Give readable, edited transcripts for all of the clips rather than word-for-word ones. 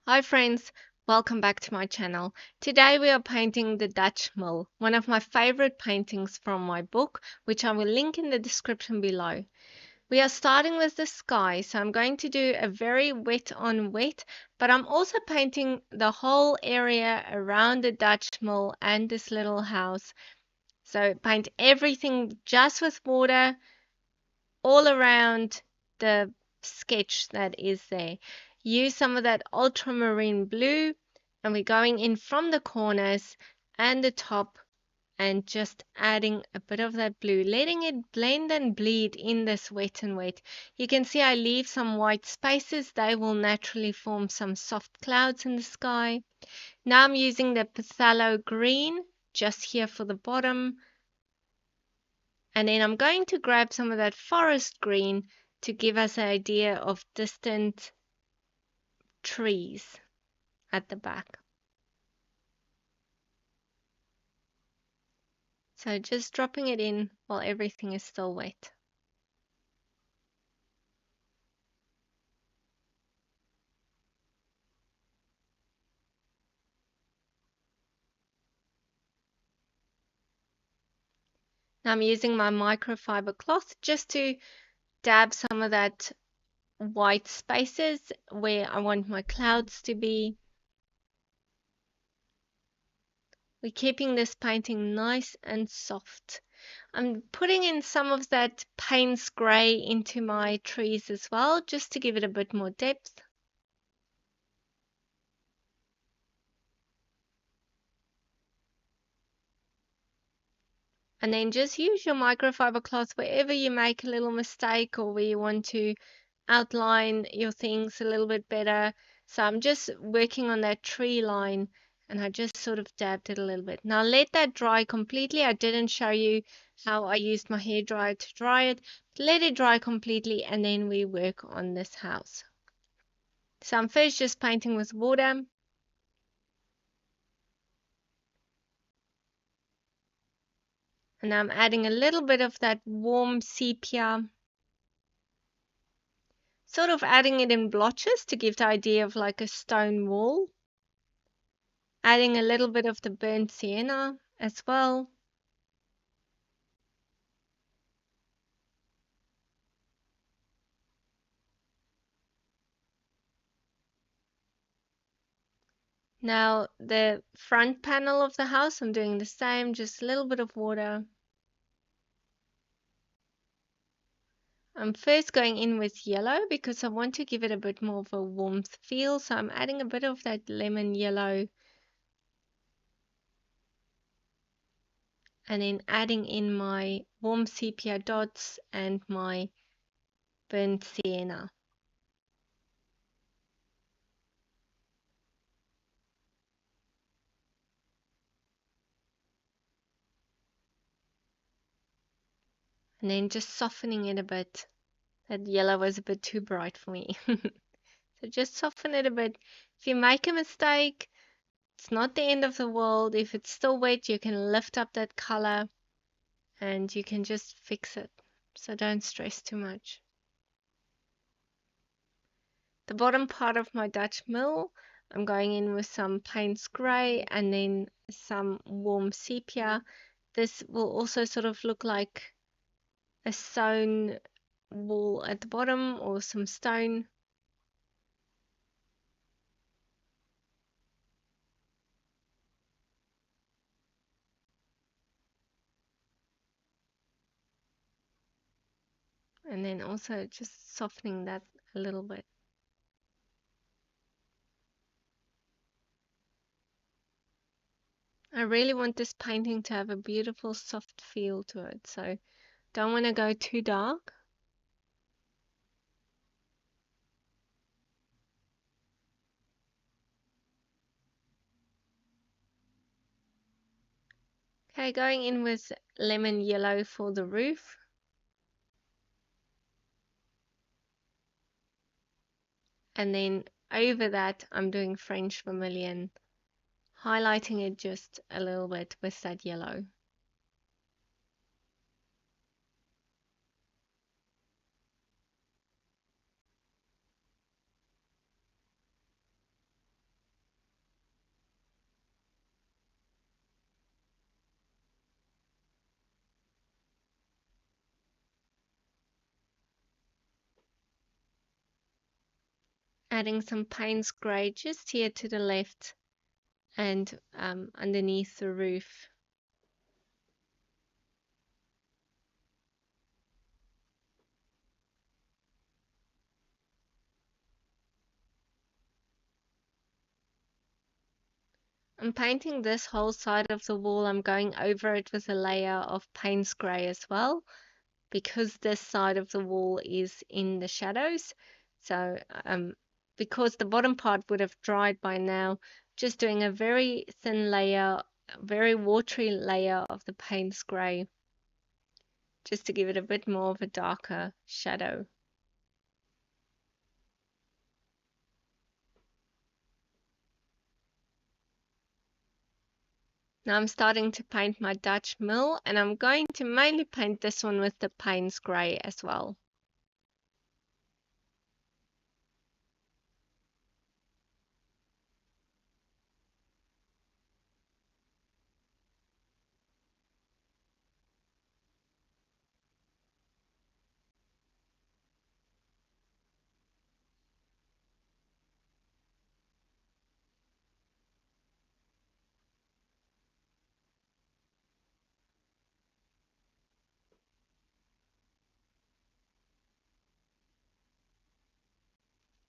Hi friends, welcome back to my channel. Today we are painting the Dutch Mill, one of my favorite paintings from my book, which I will link in the description below. We are starting with the sky, so I'm going to do a very wet on wet, but I'm also painting the whole area around the Dutch Mill and this little house. So paint everything just with water all around the sketch that is there. Use some of that ultramarine blue, and we're going in from the corners and the top and just adding a bit of that blue, letting it blend and bleed in this wet and wet. You can see I leave some white spaces. They will naturally form some soft clouds in the sky. Now I'm using the phthalo green just here for the bottom. And then I'm going to grab some of that forest green to give us an idea of distant trees at the back. So just dropping it in while everything is still wet. Now I'm using my microfiber cloth just to dab some of that white spaces where I want my clouds to be. We're keeping this painting nice and soft. I'm putting in some of that Payne's grey into my trees as well, just to give it a bit more depth. And then just use your microfiber cloth wherever you make a little mistake or where you want to outline your things a little bit better. So I'm just working on that tree line and I just sort of dabbed it a little bit. Now let that dry completely. I didn't show you how I used my hairdryer to dry it. Let it dry completely and then we work on this house. So I'm first just painting with water. And I'm adding a little bit of that warm sepia, sort of adding it in blotches to give the idea of like a stone wall. Adding a little bit of the burnt sienna as well. Now the front panel of the house, I'm doing the same, just a little bit of water. I'm first going in with yellow because I want to give it a bit more of a warmth feel. So I'm adding a bit of that lemon yellow and then adding in my warm sepia dots and my burnt sienna. And then just softening it a bit. That yellow was a bit too bright for me. So just soften it a bit. If you make a mistake, it's not the end of the world. If it's still wet, you can lift up that color and you can just fix it. So don't stress too much. The bottom part of my Dutch mill, I'm going in with some Payne's grey and then some warm sepia. This will also sort of look like a stone wall at the bottom or some stone. And then also just softening that a little bit. I really want this painting to have a beautiful soft feel to it, so don't want to go too dark. Okay, going in with lemon yellow for the roof. And then over that, I'm doing French vermilion, highlighting it just a little bit with that yellow. adding some Payne's grey just here to the left and underneath the roof. I'm painting this whole side of the wall. I'm going over it with a layer of Payne's grey as well, because this side of the wall is in the shadows. So because the bottom part would have dried by now, just doing a very thin layer, very watery layer of the Payne's grey, just to give it a bit more of a darker shadow. Now I'm starting to paint my Dutch mill, and I'm going to mainly paint this one with the Payne's grey as well.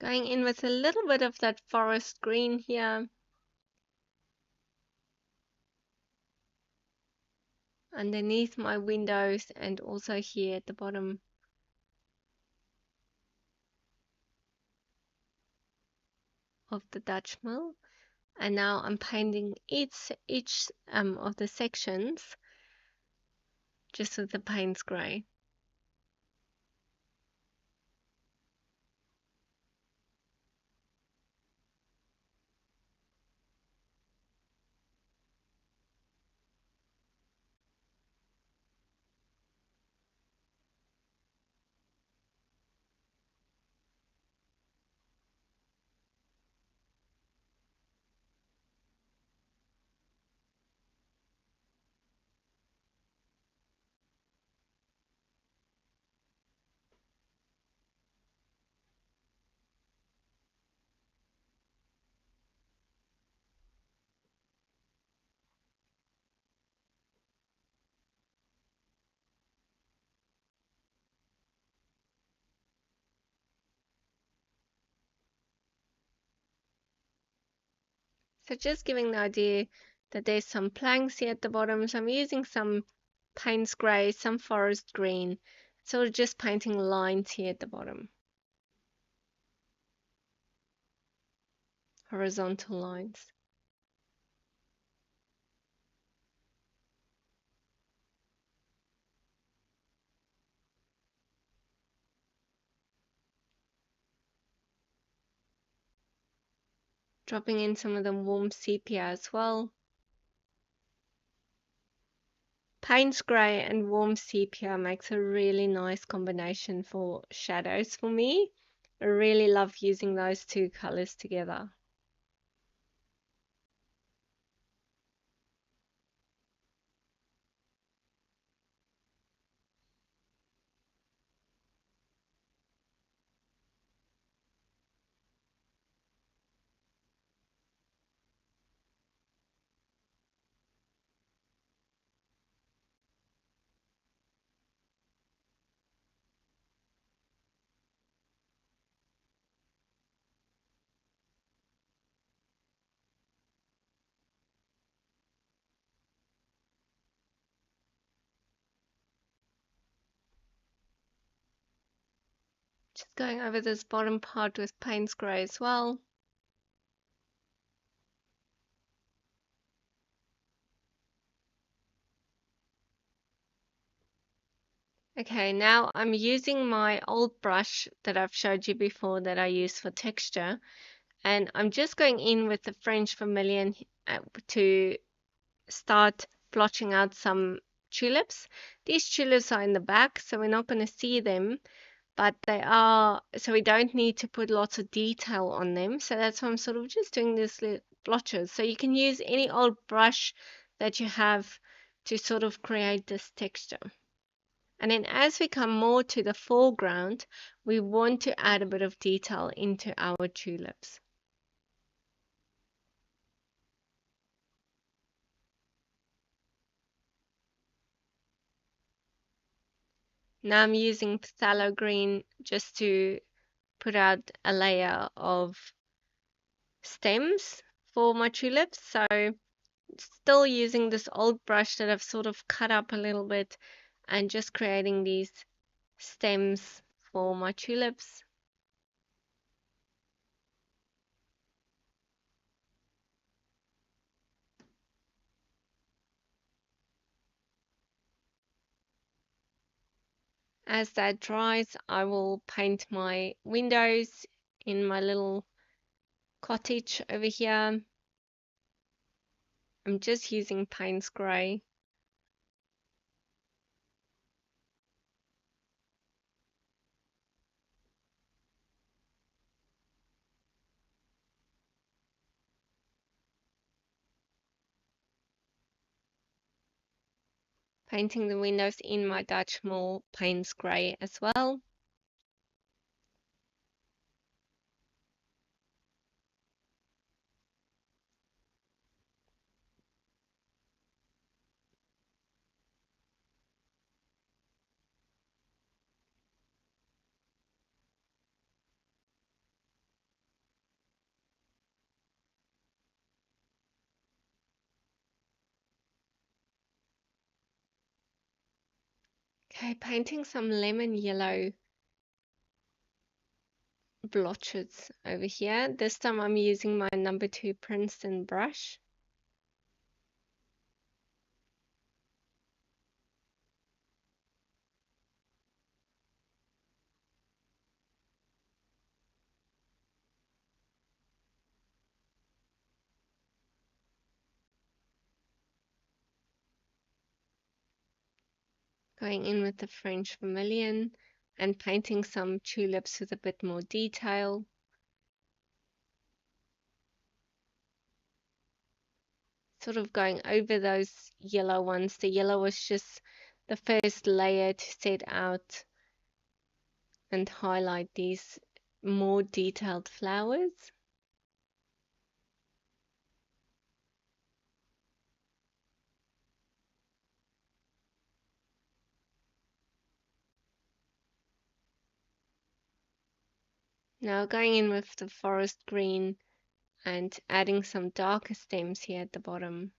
Going in with a little bit of that forest green here, underneath my windows, and also here at the bottom of the Dutch mill. And now I'm painting each of the sections just with the Payne's grey. So just giving the idea that there's some planks here at the bottom. So I'm using some Payne's grey, some forest green, sort of just painting lines here at the bottom, horizontal lines. Dropping in some of the warm sepia as well. Payne's grey and warm sepia makes a really nice combination for shadows for me. I really love using those two colors together. Just going over this bottom part with Payne's grey as well. Okay, now I'm using my old brush that I've showed you before that I use for texture, and I'm just going in with the French vermilion to start blotching out some tulips. These tulips are in the back, so we're not going to see them, but they are, so we don't need to put lots of detail on them. So that's why I'm sort of just doing these little blotches. So you can use any old brush that you have to sort of create this texture. And then as we come more to the foreground, we want to add a bit of detail into our tulips. Now I'm using phthalo green just to put out a layer of stems for my tulips. So still using this old brush that I've sort of cut up a little bit and just creating these stems for my tulips. As that dries, I will paint my windows in my little cottage over here. I'm just using Payne's Grey. Painting the windows in my Dutch Mill Payne's Grey as well. Okay, painting some lemon yellow blotches over here. This time I'm using my number 2 Princeton brush. Going in with the French vermilion and painting some tulips with a bit more detail. Sort of going over those yellow ones. The yellow was just the first layer to set out and highlight these more detailed flowers. Now going in with the forest green and adding some darker stems here at the bottom.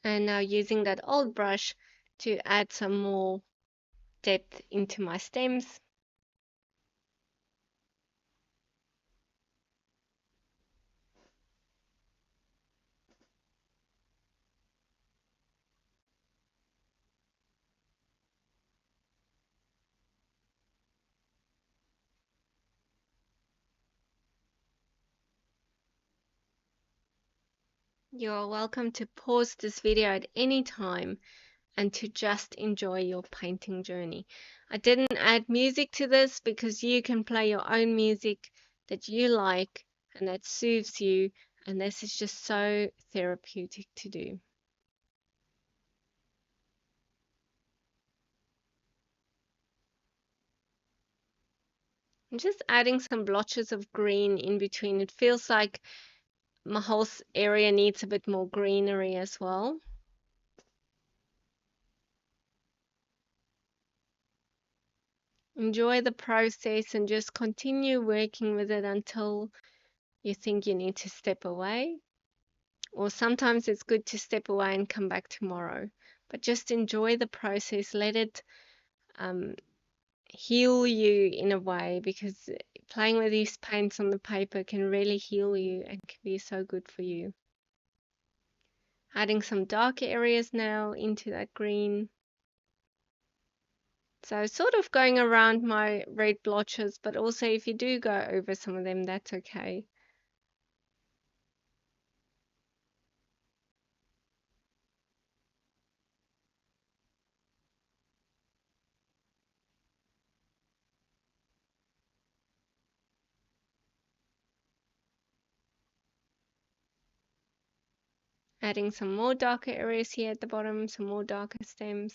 And now using that old brush to add some more depth into my stems. You're welcome to pause this video at any time and to just enjoy your painting journey. I didn't add music to this because you can play your own music that you like and that soothes you, and this is just so therapeutic to do. I'm just adding some blotches of green in between. It feels like my whole area needs a bit more greenery as well. Enjoy the process and just continue working with it until you think you need to step away. Or sometimes it's good to step away and come back tomorrow. But just enjoy the process. Let it heal you in a way, because playing with these paints on the paper can really heal you and can be so good for you. Adding some darker areas now into that green. So sort of going around my red blotches, but also if you do go over some of them, that's okay. Adding some more darker areas here at the bottom, some more darker stems.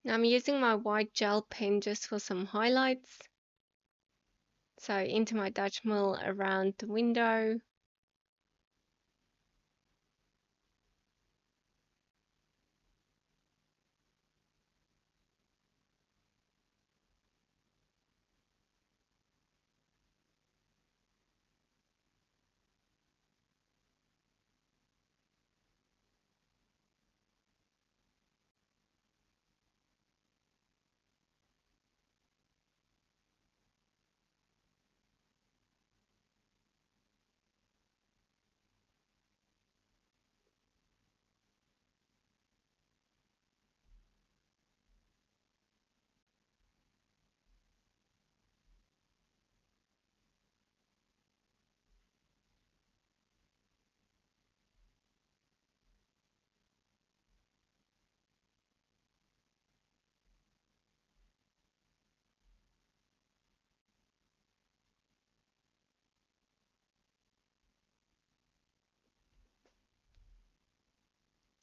Now I'm using my white gel pen just for some highlights. So into my Dutch mill around the window.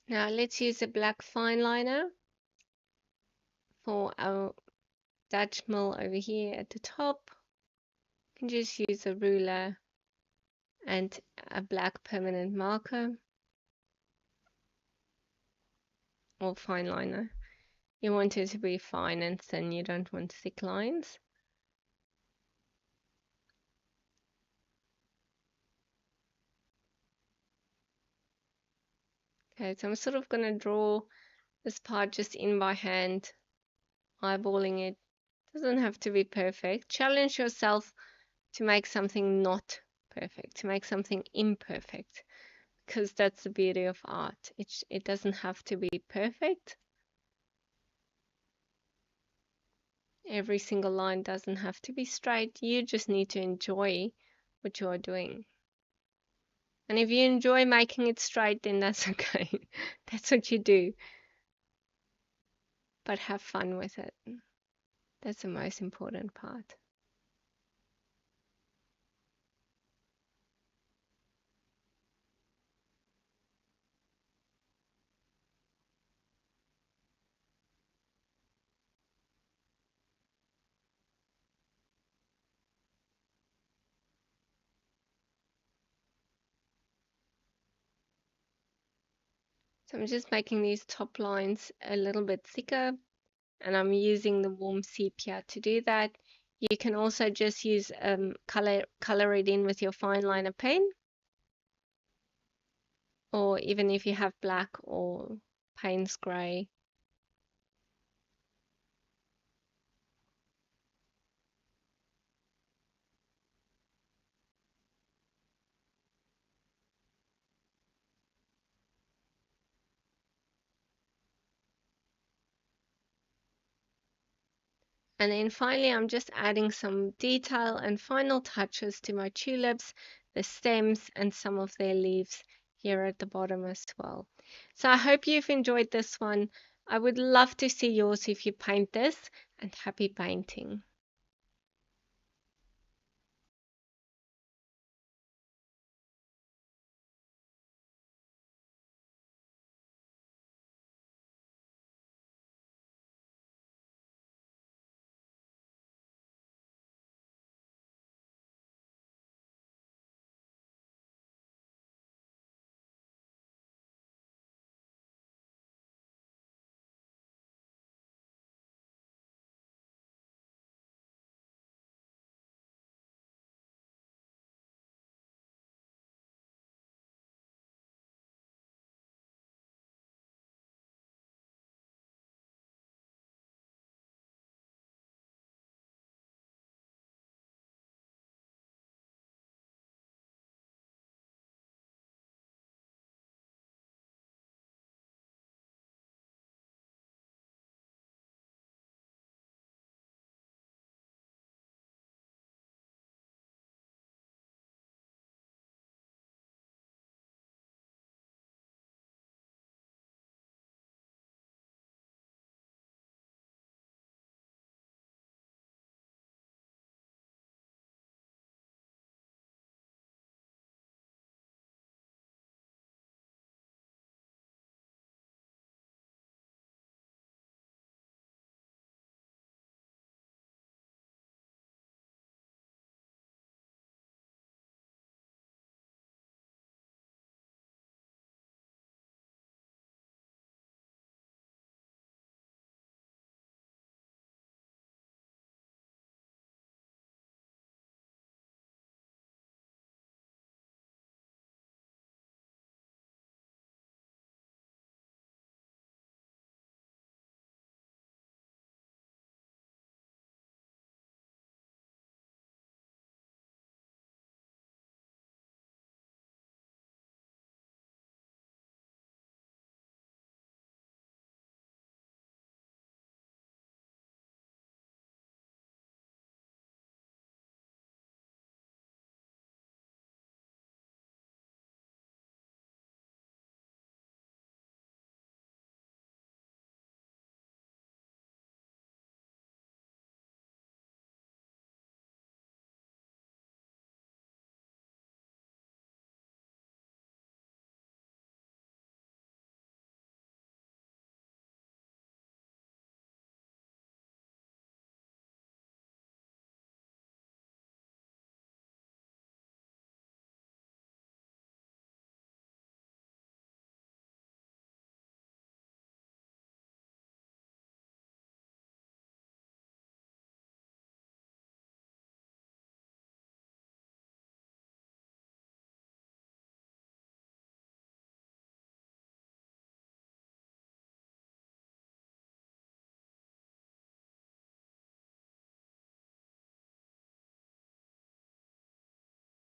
Now let's use a black fine liner for our Dutch mill over here at the top. You can just use a ruler and a black permanent marker or fine liner. You want it to be fine and thin, you don't want thick lines. Okay, so I'm sort of going to draw this part just in by hand, eyeballing it. Doesn't have to be perfect. Challenge yourself to make something not perfect, to make something imperfect, because that's the beauty of art. It doesn't have to be perfect. Every single line doesn't have to be straight. You just need to enjoy what you are doing. And if you enjoy making it straight, then that's okay. That's what you do. But have fun with it. That's the most important part. So I'm just making these top lines a little bit thicker, and I'm using the warm sepia to do that. You can also just use color it in with your fine liner pen, or even if you have black or Payne's grey. And then finally, I'm just adding some detail and final touches to my tulips, the stems, and some of their leaves here at the bottom as well. So I hope you've enjoyed this one. I would love to see yours if you paint this, and happy painting.